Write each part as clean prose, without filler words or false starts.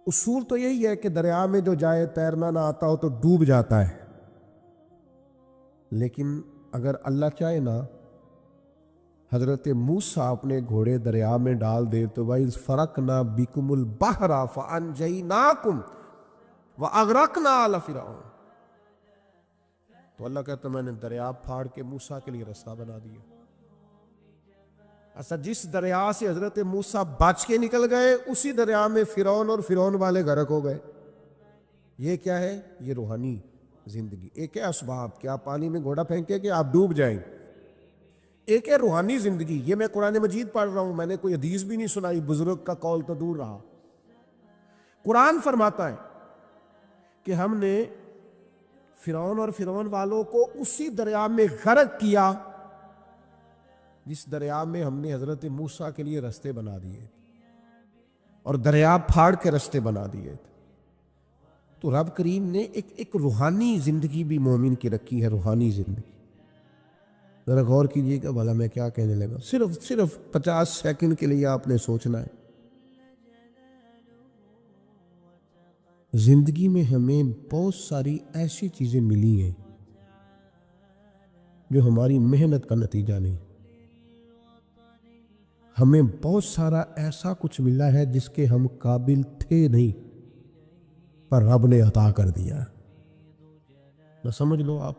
اصول تو یہی ہے کہ دریا میں جو جائے تیرنا نہ آتا ہو تو ڈوب جاتا ہے، لیکن اگر اللہ چاہے نا حضرت موسیٰ اپنے گھوڑے دریا میں ڈال دے تو وَإِذْ فَرَقْنَا بِكُمُ الْبَحْرَ فَأَنْجَيْنَاكُمْ وَأَغْرَقْنَا آلَ فِرْعَوْنَ، تو اللہ کہتا میں نے دریا پھاڑ کے موسیٰ کے لیے راستہ بنا دیا۔ اچھا، جس دریا سے حضرت موسیٰ بچ کے نکل گئے اسی دریا میں فرعون اور فرعون والے غرق ہو گئے۔ یہ کیا ہے؟ یہ روحانی زندگی۔ ایک ہے اسباب کہ آپ پانی میں گھوڑا پھینکے کہ آپ ڈوب جائیں، ایک ہے روحانی زندگی۔ یہ میں قرآن مجید پڑھ رہا ہوں، میں نے کوئی حدیث بھی نہیں سنائی، بزرگ کا قول تو دور رہا۔ قرآن فرماتا ہے کہ ہم نے فرعون اور فرعون والوں کو اسی دریا میں غرق کیا جس دریا میں ہم نے حضرت موسیٰ کے لیے رستے بنا دیے اور دریا پھاڑ کے رستے بنا دیے۔ تو رب کریم نے ایک روحانی زندگی بھی مومن کی رکھی ہے، روحانی زندگی۔ ذرا غور کیجئے گا بھلا میں کیا کہنے لگا، صرف 50 سیکنڈ کے لیے آپ نے سوچنا ہے۔ زندگی میں ہمیں بہت ساری ایسی چیزیں ملی ہیں جو ہماری محنت کا نتیجہ نہیں۔ ہمیں بہت سارا ایسا کچھ ملا ہے جس کے ہم قابل تھے نہیں، پر رب نے عطا کر دیا۔ نہ سمجھ لو آپ،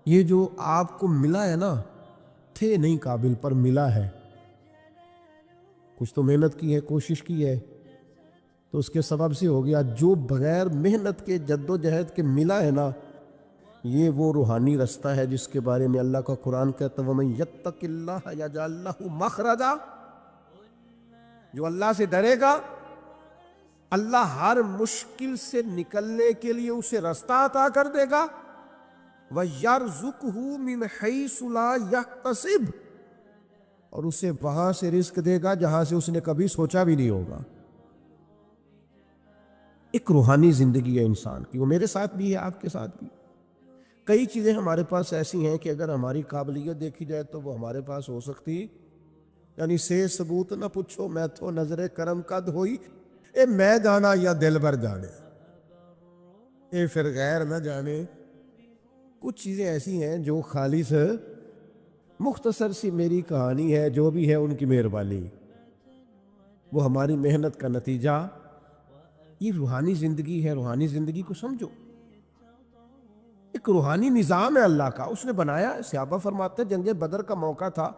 یہ جو آپ کو ملا ہے نا، تھے نہیں قابل پر ملا ہے۔ کچھ تو محنت کی ہے، کوشش کی ہے، تو اس کے سبب سے ہو گیا۔ جو بغیر محنت کے جد و جہد کے ملا ہے نا، یہ وہ روحانی رستہ ہے جس کے بارے میں اللہ کا قرآن کہتا ہے وَمَن يَتَّقِ اللَّهَ يَجْعَل لَّهُ مَخْرَجًا، جو اللہ سے ڈرے گا اللہ ہر مشکل سے نکلنے کے لیے اسے رستہ عطا کر دے گا۔ وَيَرْزُقْهُ مِنْ حَيْثُ لَا يَحْتَسِبُ، اور اسے وہاں سے رزق دے گا جہاں سے اس نے کبھی سوچا بھی نہیں ہوگا۔ ایک روحانی زندگی ہے انسان کی، وہ میرے ساتھ بھی ہے، آپ کے ساتھ بھی۔ کئی چیزیں ہمارے پاس ایسی ہیں کہ اگر ہماری قابلیت دیکھی جائے تو وہ ہمارے پاس ہو سکتی، یعنی سے ثبوت نہ پوچھو میں تو نظر کرم قد ہوئی، اے میں جانا یا دل بھر جانے، اے پھر غیر نہ جانے۔ کچھ چیزیں ایسی ہیں جو خالص مختصر سی میری کہانی ہے، جو بھی ہے ان کی مہربانی، وہ ہماری محنت کا نتیجہ۔ یہ روحانی زندگی ہے، روحانی زندگی کو سمجھو۔ ایک روحانی نظام ہے اللہ کا، اس نے بنایا۔ صحابہ فرماتے ہیں جنگ بدر کا موقع تھا،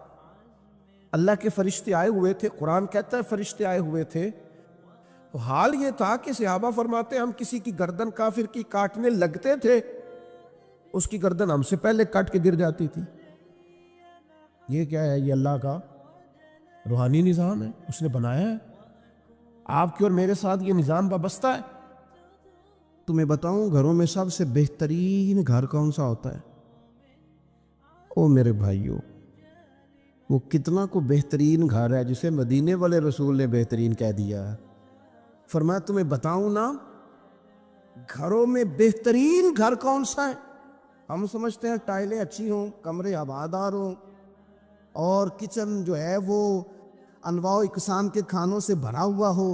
اللہ کے فرشتے آئے ہوئے تھے، قرآن کہتا ہے فرشتے آئے ہوئے تھے۔ تو حال یہ تھا کہ صحابہ فرماتے ہیں ہم کسی کی گردن کافر کی کاٹنے لگتے تھے، اس کی گردن ہم سے پہلے کٹ کے گر جاتی تھی۔ یہ کیا ہے؟ یہ اللہ کا روحانی نظام ہے، اس نے بنایا ہے۔ آپ کے اور میرے ساتھ یہ نظام وابستہ ہے۔ تمہیں بتاؤں گھروں میں سب سے بہترین گھر کون سا ہوتا ہے؟ او میرے بھائیوں، وہ کتنا کو بہترین گھر ہے جسے مدینے والے رسول نے بہترین کہہ دیا۔ فرمایا تمہیں بتاؤں نا گھروں میں بہترین گھر کون سا ہے؟ ہم سمجھتے ہیں ٹائلیں اچھی ہوں، کمرے ہوادار ہوں، اور کچن جو ہے وہ انواع و اقسام کے کھانوں سے بھرا ہوا ہو،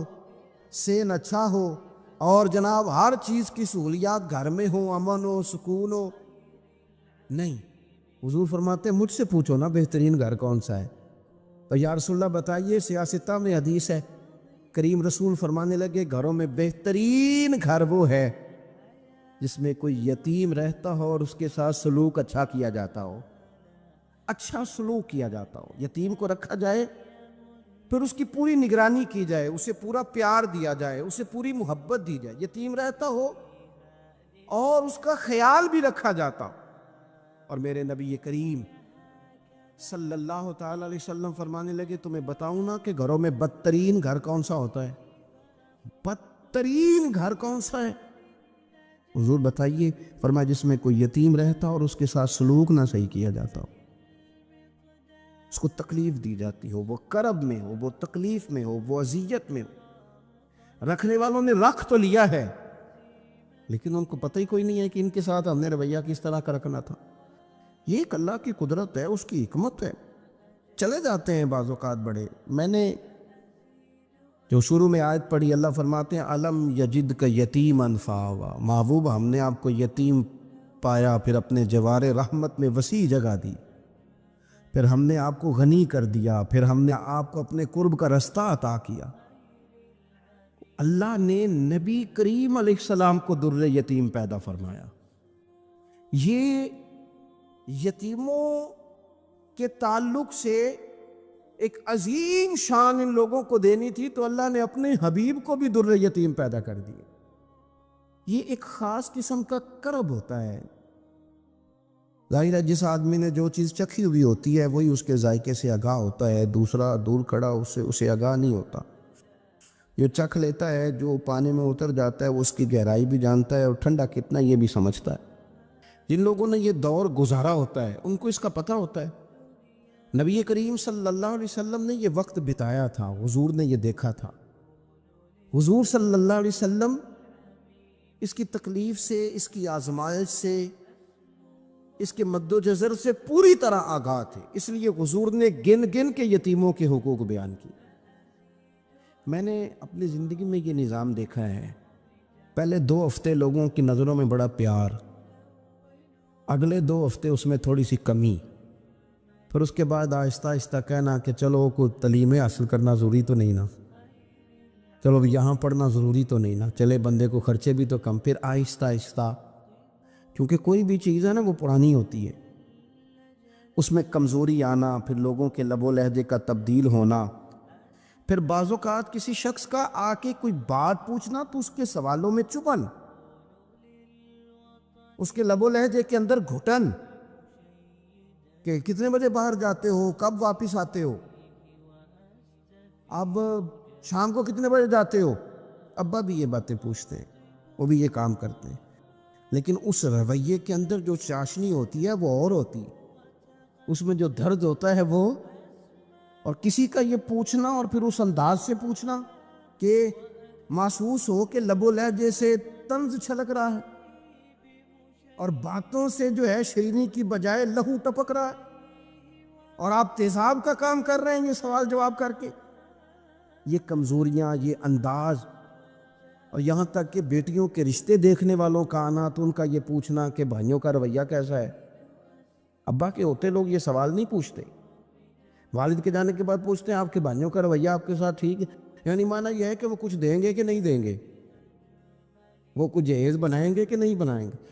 سین اچھا ہو، اور جناب ہر چیز کی سہولیات گھر میں ہو، امن ہو، سکون ہو۔ نہیں، حضور فرماتے ہیں مجھ سے پوچھو نا بہترین گھر کون سا ہے؟ تو یا رسول اللہ بتائیے، سیاستہ میں حدیث ہے، کریم رسول فرمانے لگے گھروں میں بہترین گھر وہ ہے جس میں کوئی یتیم رہتا ہو اور اس کے ساتھ سلوک اچھا کیا جاتا ہو، اچھا سلوک کیا جاتا ہو، یتیم کو رکھا جائے، پھر اس کی پوری نگرانی کی جائے، اسے پورا پیار دیا جائے، اسے پوری محبت دی جائے، یتیم رہتا ہو اور اس کا خیال بھی رکھا جاتا ہو۔ اور میرے نبی کریم صلی اللہ تعالی علیہ وسلم فرمانے لگے تمہیں بتاؤں نا کہ گھروں میں بدترین گھر کون سا ہوتا ہے؟ بدترین گھر کون سا ہے؟ حضور بتائیے، فرمایا جس میں کوئی یتیم رہتا اور اس کے ساتھ سلوک نہ صحیح کیا جاتا ہو، اس کو تکلیف دی جاتی ہو، وہ کرب میں ہو، وہ تکلیف میں ہو، وہ اذیت میں ہو۔ رکھنے والوں نے رکھ تو لیا ہے لیکن ان کو پتہ ہی کوئی نہیں ہے کہ ان کے ساتھ ہم نے رویہ کس طرح کا رکھنا تھا۔ یہ ایک اللہ کی قدرت ہے، اس کی حکمت ہے۔ چلے جاتے ہیں بعض اوقات بڑے، میں نے جو شروع میں آیت پڑھی، اللہ فرماتے ہیں الم یجدک یتیما فآویٰ، محبوب ہم نے آپ کو یتیم پایا، پھر اپنے جوار رحمت میں وسیع جگہ دی، پھر ہم نے آپ کو غنی کر دیا، پھر ہم نے آپ کو اپنے قرب کا رستہ عطا کیا۔ اللہ نے نبی کریم علیہ السلام کو در یتیم پیدا فرمایا۔ یہ یتیموں کے تعلق سے ایک عظیم شان ان لوگوں کو دینی تھی، تو اللہ نے اپنے حبیب کو بھی در یتیم پیدا کر دیا۔ یہ ایک خاص قسم کا کرب ہوتا ہے۔ ظاہر ہے جس آدمی نے جو چیز چکھی ہوئی ہوتی ہے وہی اس کے ذائقے سے آگاہ ہوتا ہے، دوسرا دور کھڑا اسے آگاہ نہیں ہوتا۔ جو چکھ لیتا ہے، جو پانی میں اتر جاتا ہے، وہ اس کی گہرائی بھی جانتا ہے اور ٹھنڈا کتنا یہ بھی سمجھتا ہے۔ جن لوگوں نے یہ دور گزارا ہوتا ہے ان کو اس کا پتہ ہوتا ہے۔ نبی کریم صلی اللہ علیہ وسلم نے یہ وقت بتایا تھا، حضور نے یہ دیکھا تھا۔ حضور صلی اللہ علیہ وسلم اس کی تکلیف سے، اس کی آزمائش سے، اس کے مد و جزر سے پوری طرح آگاہ تھے، اس لیے حضور نے گن گن کے یتیموں کے حقوق بیان کی۔ میں نے اپنی زندگی میں یہ نظام دیکھا ہے، پہلے 2 ہفتے لوگوں کی نظروں میں بڑا پیار، اگلے 2 ہفتے اس میں تھوڑی سی کمی، پھر اس کے بعد آہستہ آہستہ کہنا کہ چلو کوئی تعلیم حاصل کرنا ضروری تو نہیں نا، چلو یہاں پڑھنا ضروری تو نہیں نا، چلے بندے کو خرچے بھی تو کم، پھر آہستہ آہستہ، کیونکہ کوئی بھی چیز ہے نا وہ پرانی ہوتی ہے، اس میں کمزوری آنا، پھر لوگوں کے لب و لہجے کا تبدیل ہونا، پھر بعض اوقات کسی شخص کا آ کے کوئی بات پوچھنا تو اس کے سوالوں میں چبھن، اس کے لب و لہجے کے اندر گھٹن کہ کتنے بجے باہر جاتے ہو، کب واپس آتے ہو، اب شام کو کتنے بجے جاتے ہو۔ ابا بھی یہ باتیں پوچھتے ہیں، وہ بھی یہ کام کرتے ہیں، لیکن اس رویے کے اندر جو چاشنی ہوتی ہے وہ اور ہوتی ہے، اس میں جو درد ہوتا ہے وہ، اور کسی کا یہ پوچھنا اور پھر اس انداز سے پوچھنا کہ محسوس ہو کہ لب و لہجے سے طنز چھلک رہا ہے اور باتوں سے جو ہے شیرینی کی بجائے لہو ٹپک رہا ہے، اور آپ تیزاب کا کام کر رہے ہیں یہ سوال جواب کر کے۔ یہ کمزوریاں، یہ انداز، اور یہاں تک کہ بیٹیوں کے رشتے دیکھنے والوں کا آنا تو ان کا یہ پوچھنا کہ بھائیوں کا رویہ کیسا ہے۔ ابا کے ہوتے لوگ یہ سوال نہیں پوچھتے، والد کے جانے کے بعد پوچھتے ہیں آپ کے بھائیوں کا رویہ آپ کے ساتھ ٹھیک ہے، یعنی معنی یہ ہے کہ وہ کچھ دیں گے کہ نہیں دیں گے، وہ کچھ جہیز بنائیں گے کہ نہیں بنائیں گے۔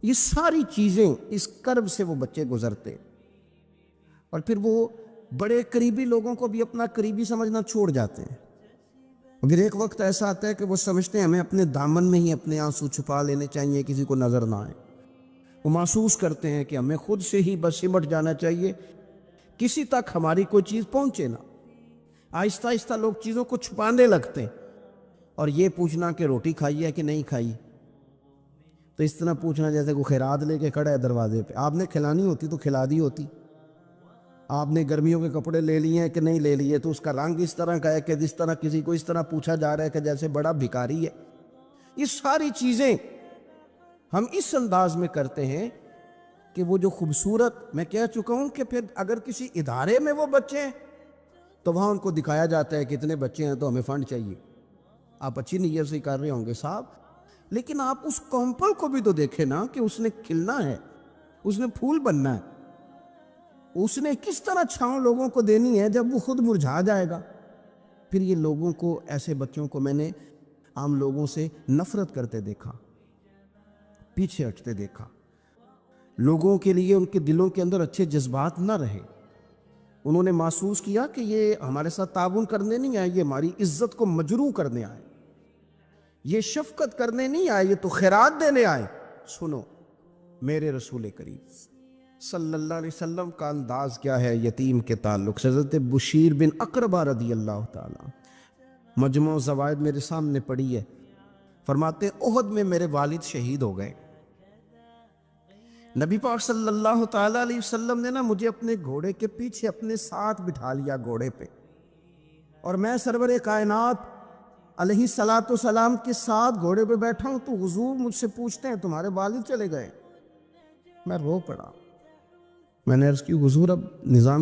یہ ساری چیزیں اس کرب سے وہ بچے گزرتے، اور پھر وہ بڑے قریبی لوگوں کو بھی اپنا قریبی سمجھنا چھوڑ جاتے ہیں۔ پھر ایک وقت ایسا آتا ہے کہ وہ سمجھتے ہیں ہمیں اپنے دامن میں ہی اپنے آنسو چھپا لینے چاہیے، کسی کو نظر نہ آئے۔ وہ محسوس کرتے ہیں کہ ہمیں خود سے ہی بس سمٹ جانا چاہیے، کسی تک ہماری کوئی چیز پہنچے نہ۔ آہستہ آہستہ لوگ چیزوں کو چھپانے لگتے ہیں، اور یہ پوچھنا کہ روٹی کھائی ہے کہ نہیں کھائی، تو اس طرح پوچھنا جیسے کوئی خیرات لے کے کھڑا ہے دروازے پہ، آپ نے کھلانی ہوتی تو کھلا دی ہوتی، آپ نے گرمیوں کے کپڑے لے لیے ہیں کہ نہیں لے لیے، تو اس کا رنگ اس طرح کا ہے کہ جس طرح کسی کو اس طرح پوچھا جا رہا ہے کہ جیسے بڑا بھکاری ہے۔ یہ ساری چیزیں ہم اس انداز میں کرتے ہیں کہ وہ جو خوبصورت، میں کہہ چکا ہوں کہ پھر اگر کسی ادارے میں وہ بچے ہیں تو وہاں ان کو دکھایا جاتا ہے کہ اتنے بچے ہیں تو ہمیں فنڈ چاہیے۔ آپ اچھی نیت سے کر رہے ہوں گے صاحب، لیکن آپ اس کومپل کو بھی تو دیکھیں نا کہ اس نے کھلنا ہے، اس نے پھول بننا ہے، اس نے کس طرح چھاؤں لوگوں کو دینی ہے جب وہ خود مرجھا جائے گا۔ پھر یہ لوگوں کو، ایسے بچوں کو میں نے عام لوگوں سے نفرت کرتے دیکھا، پیچھے ہٹتے دیکھا، لوگوں کے لیے ان کے دلوں کے اندر اچھے جذبات نہ رہے۔ انہوں نے محسوس کیا کہ یہ ہمارے ساتھ تعاون کرنے نہیں آئے، یہ ہماری عزت کو مجروح کرنے آئے، یہ شفقت کرنے نہیں آئے، یہ تو خیرات دینے آئے۔ سنو، میرے رسول کریم صلی اللہ علیہ وسلم کا انداز کیا ہے یتیم کے تعلق سے۔ حضرت بشیر بن اقربہ رضی اللہ تعالیٰ، مجموع زوائد میرے سامنے پڑی ہے، فرماتے احد میں میرے والد شہید ہو گئے، نبی پاک صلی اللہ تعالیٰ علیہ وسلم نے مجھے اپنے گھوڑے کے پیچھے اپنے ساتھ بٹھا لیا گھوڑے پہ، اور میں سرور کائنات علیہ الصلوۃ والسلام کے ساتھ گھوڑے پہ بیٹھا ہوں، تو حضور مجھ سے پوچھتے ہیں تمہارے والد چلے گئے؟ میں رو پڑا، میں نے عرض کی حضور اب نظام